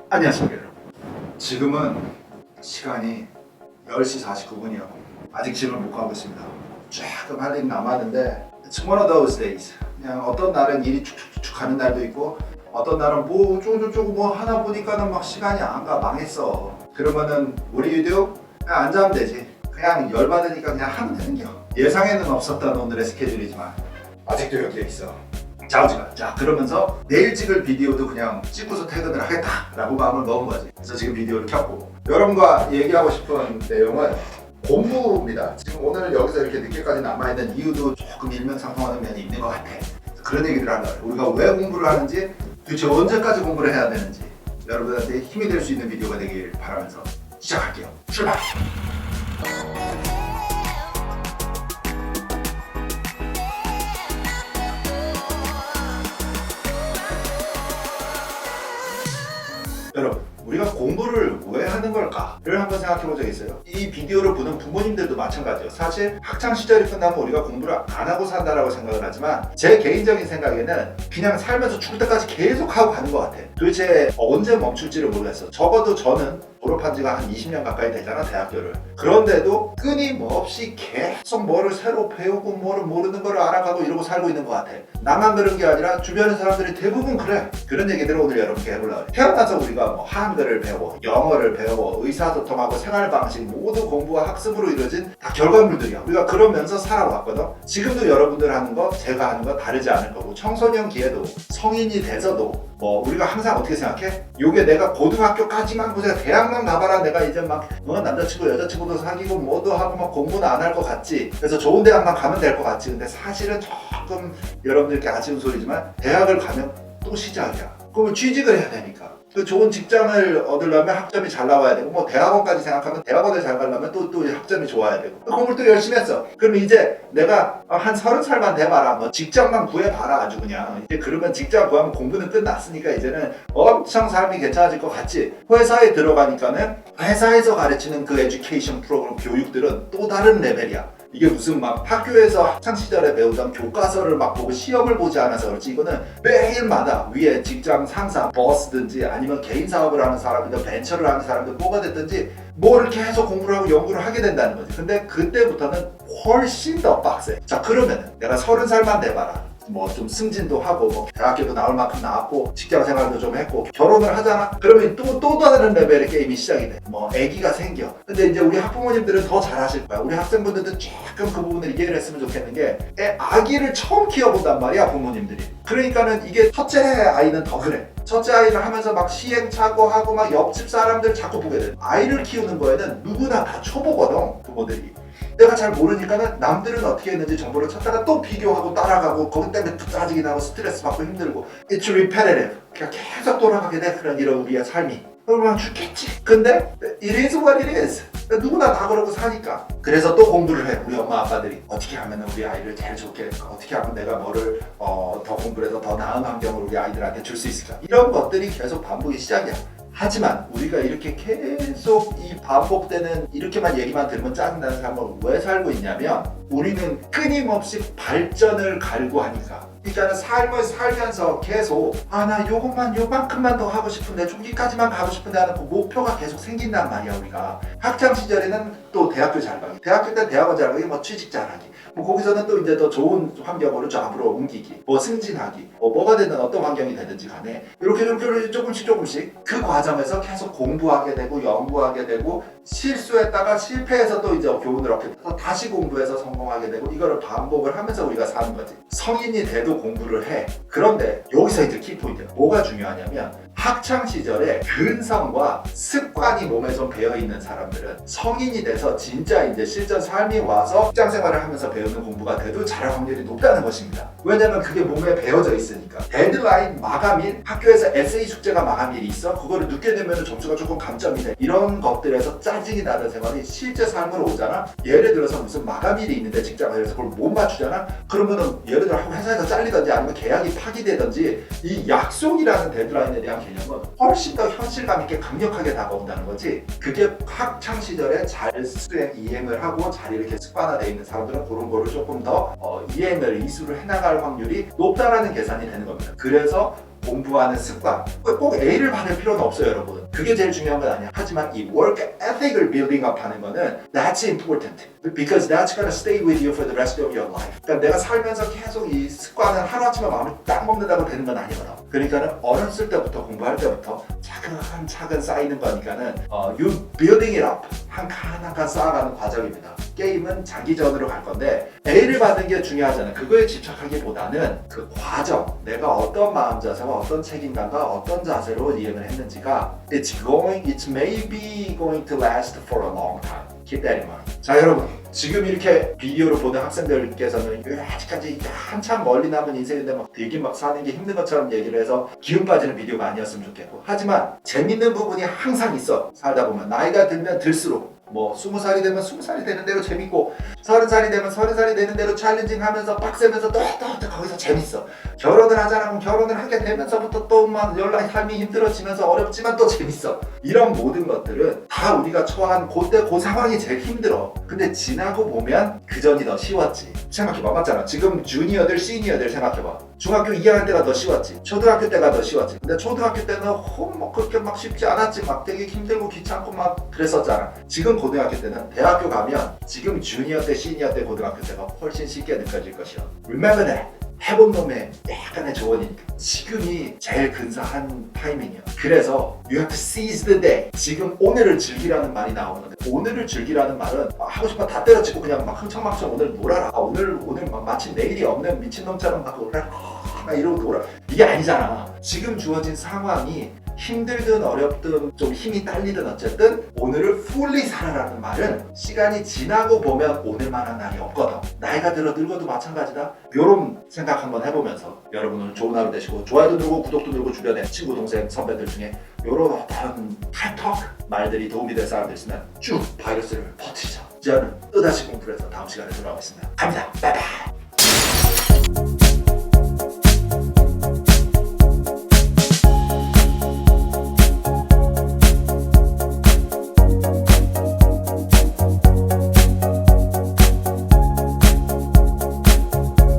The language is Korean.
안녕하십니까 여러분. 지금은 시간이 10시 49분이요. 아직 집을 못 가고 있습니다. 조금 할 일이 남았는데 It's one of those days. 그냥 어떤 날은 일이 축축축축 가는 날도 있고 어떤 날은 뭐 쪼쪼쪼 뭐 하나 보니까는 막 시간이 안 가, 망했어. 그러면은 우리 유튜브 그냥 앉아면 되지. 그냥 열받으니까 그냥 하면 되는겨. 예상에는 없었던 오늘의 스케줄이지만 아직도 여기에 있어. 자 그러면서 내일 찍을 비디오도 그냥 찍고서 퇴근을 하겠다라고 마음을 먹은 거지. 그래서 지금 비디오를 켰고 여러분과 얘기하고 싶은 내용은 공부입니다. 지금 오늘 여기서 이렇게 늦게까지 남아있는 이유도 조금 일면상통하는 면이 있는 것 같아. 그런 얘기들을 하는 거예요. 우리가 왜 공부를 하는지, 도대체 언제까지 공부를 해야 되는지 여러분한테 힘이 될 수 있는 비디오가 되길 바라면서 시작할게요. 출발! 여러분, 우리가 공부를 왜 하는 걸까를 한번 생각해 본 적이 있어요. 이 비디오를 보는 부모님들도 마찬가지예요. 사실 학창 시절이 끝나면 우리가 공부를 안 하고 산다라고 생각을 하지만 제 개인적인 생각에는 그냥 살면서 죽을 때까지 계속 하고 가는 것 같아. 도대체 언제 멈출지를 모르겠어. 적어도 저는 졸업한 지가 한 20년 가까이 되잖아, 대학교를. 그런데도 끊임없이 계속 뭐를 새로 배우고 뭐를 모르는 거를 알아가고 이러고 살고 있는 것 같아. 나만 그런 게 아니라 주변의 사람들이 대부분 그래. 그런 얘기들을 오늘 여러분께 해보려고 해. 태어나서 우리가 뭐 한글을 배워, 영어를 배워, 의사소통하고 생활방식 모두 공부와 학습으로 이루어진 다 결과물들이야. 우리가 그러면서 살아왔거든. 지금도 여러분들 하는 거, 제가 하는 거 다르지 않을 거고 청소년기에도 성인이 돼서도 뭐 우리가 항상 어떻게 생각해? 요게 내가 고등학교까지만 보자, 대학만 가봐라, 내가 이제 막 남자친구 여자친구도 사귀고 뭐도 하고 막 공부는 안 할 것 같지, 그래서 좋은 대학만 가면 될 것 같지. 근데 사실은 조금 여러분들께 아쉬운 소리지만 대학을 가면 또 시작이야. 그러면 취직을 해야 되니까, 그 좋은 직장을 얻으려면 학점이 잘 나와야 되고, 뭐 대학원까지 생각하면 대학원을 잘 가려면 또 학점이 좋아야 되고, 공부를 또 열심히 했어. 그럼 이제 내가 한 30살만 돼봐라, 뭐 직장만 구해봐라, 아주 그냥. 이제 그러면 직장 구하면 공부는 끝났으니까 이제는 엄청 삶이 괜찮아질 것 같지. 회사에 들어가니까는 회사에서 가르치는 그 에듀케이션 프로그램 교육들은 또 다른 레벨이야. 이게 무슨 막 학교에서 학창시절에 배우던 교과서를 막 보고 시험을 보지 않아서 그렇지, 이거는 매일마다 위에 직장 상사, 버스든지 아니면 개인 사업을 하는 사람이든 벤처를 하는 사람이든 뭐가 됐든지 뭐를 계속 공부를 하고 연구를 하게 된다는 거지. 근데 그때부터는 훨씬 더 빡세. 자, 그러면 내가 30살만 돼봐라. 뭐 좀 승진도 하고 뭐 대학교도 나올 만큼 나왔고 직장 생활도 좀 했고 결혼을 하잖아. 그러면 또 다른 레벨의 게임이 시작이 돼. 뭐 아기가 생겨. 근데 이제 우리 학부모님들은 더 잘하실 거야. 우리 학생분들도 조금 그 부분을 이해를 했으면 좋겠는 게, 아기를 처음 키워본단 말이야, 부모님들이. 그러니까는 이게 첫째 아이는 더 그래. 첫째 아이를 하면서 막 시행착오하고 막 옆집 사람들 자꾸 보게 돼. 아이를 키우는 거에는 누구나 다 초보거든, 부모들이. 내가 잘 모르니까는 남들은 어떻게 했는지 정보를 찾다가 또 비교하고 따라가고, 거기 때문에 또 짜증이 나고 스트레스 받고 힘들고, It's repetitive. 그냥 계속 돌아가게 돼. 그런 이런 우리의 삶이. 그러면 죽겠지. 근데 it is what it is. 누구나 다 그러고 사니까. 그래서 또 공부를 해. 우리 엄마 아빠들이 어떻게 하면 우리 아이를 제일 좋게, 어떻게 하면 내가 뭐를 더 공부를 해서 더 나은 환경을 우리 아이들한테 줄 수 있을까, 이런 것들이 계속 반복이 시작이야. 하지만 우리가 이렇게 계속 이 반복되는 이렇게만 얘기만 들으면 짜증나는 삶을 왜 살고 있냐면, 우리는 끊임없이 발전을 갈구하니까. 그러니까 삶을 살면서 계속 나 요만큼만 더 하고 싶은데, 저기까지만 가고 싶은데 하는 그 목표가 계속 생긴단 말이야. 우리가 학창 시절에는 또 대학교 잘 가기, 대학교 때 대학원 잘 가기, 뭐 취직 잘하기, 뭐 거기서는 또 이제 더 좋은 환경으로 잡으러 옮기기, 뭐 승진하기, 뭐가 되든 어떤 환경이 되든지 간에 이렇게 조금씩 그 과정에서 계속 공부하게 되고 연구하게 되고, 실수했다가 실패해서 또 이제 교훈을 얻게 돼서 다시 공부해서 성공하게 되고, 이거를 반복을 하면서 우리가 사는 거지. 성인이 돼도 공부를 해. 그런데 여기서 이제 키포인트야. 뭐가 중요하냐면, 학창 시절에 근성과 습관이 몸에 좀 배어 있는 사람들은 성인이 돼서 진짜 이제 실전 삶이 와서 직장 생활을 하면서 배우는 공부가 돼도 잘할 확률이 높다는 것입니다. 왜냐면 그게 몸에 배어져 있으니까. 데드라인, 마감일, 학교에서 에세이 숙제가 마감일이 있어. 그거를 늦게 내면 점수가 조금 감점이 돼. 이런 것들에서 짜증이 나는 생활이 실제 삶으로 오잖아. 예를 들어서 무슨 마감일이 있는데 직장에서 그걸 못 맞추잖아. 그러면은 예를 들어 회사에서 잘리든지 아니면 계약이 파기되든지, 이 약속이라는 데드라인에 대한 개념은 훨씬 더 현실감 있게 강력하게 다가온다는 거지. 그게 학창 시절에 잘 이행을 하고 잘 이렇게 습관화되어 있는 사람들은 그런 거를 조금 더 이행을 이수를 해나갈 확률이 높다라는 계산이 되는 겁니다. 그래서 공부하는 습관. 꼭 A를 받을 필요는 없어요, 여러분. 그게 제일 중요한 건 아니야. 하지만 이 work ethic을 building up 하는 거는 that's important. Because that's gonna stay with you for the rest of your life. 그러니까 내가 살면서 계속 이 습관을 하루아침에 마음을 딱 먹는다고 되는 건 아니거든. 그러니까는 어렸을 때부터 공부할 때부터 차근차근 쌓이는 거니까는 you building it up. 한 칸 한 칸 쌓아가는 과정입니다. 게임은 장기전으로 갈 건데 A를 받는 게 중요하잖아요. 그거에 집착하기보다는 그 과정, 내가 어떤 마음 자세와 어떤 책임감과 어떤 자세로 이행을 했는지가 it may be going to last for a long time. Keep that in mind. 자, 여러분, 지금 이렇게 비디오를 보는 학생들께서는 아직까지 한참 멀리 남은 인생인데 막 되게 막 사는 게 힘든 것처럼 얘기를 해서 기운 빠지는 비디오가 아니었으면 좋겠고, 하지만 재밌는 부분이 항상 있어. 살다 보면 나이가 들면 들수록 뭐 20살이 되면 20살이 되는 대로 재밌고 30살이 되면 30살이 되는 대로 챌린징하면서 빡세면서 또 거기서 재밌어. 결혼을 하잖아. 그럼 결혼을 하게 되면서부터 또 막 연락 삶이 힘들어지면서 어렵지만 또 재밌어. 이런 모든 것들은 다 우리가 처한 그때 그 상황이 제일 힘들어. 근데 지나고 보면 그 전이 더 쉬웠지. 생각해봐. 맞잖아. 지금 주니어들 시니어들 생각해봐. 중학교 2학년 때가 더 쉬웠지. 초등학교 때가 더 쉬웠지. 근데 초등학교 때는 뭐 그렇게 막 쉽지 않았지. 막 되게 힘들고 귀찮고 막 그랬었잖아. 지금 고등학교 때는 대학교 가면 지금 주니어 때 시니어 때 고등학교 때가 훨씬 쉽게 느껴질 것이야. Remember that. 해본 놈의 약간의 조언이니까 지금이 제일 근사한 타이밍이야. 그래서 you have to seize the day. 지금 오늘을 즐기라는 말이 나오는데 오늘을 즐기라는 말은 하고 싶어 다 때려치고 그냥 막 흥청망청 오늘 놀아라. 오늘 막 마치 내일이 없는 미친놈처럼 막 놀아라. 막 이러고 놀아. 이게 아니잖아. 지금 주어진 상황이 힘들든 어렵든 좀 힘이 딸리든 어쨌든 오늘을 fully 살아라는 말은 시간이 지나고 보면 오늘만한 날이 없거든. 나이가 들어 늙어도 마찬가지다. 이런 생각 한번 해보면서 여러분 오늘 좋은 하루 되시고 좋아요도 누르고 구독도 누르고 주변에 친구 동생 선배들 중에 이런 어떤 탁 말들이 도움이 될 사람들 있으면 쭉 바이러스를 퍼뜨리자. 저는 또다시 공부를 해서 다음 시간에 돌아오겠습니다. 갑니다. 바이바이.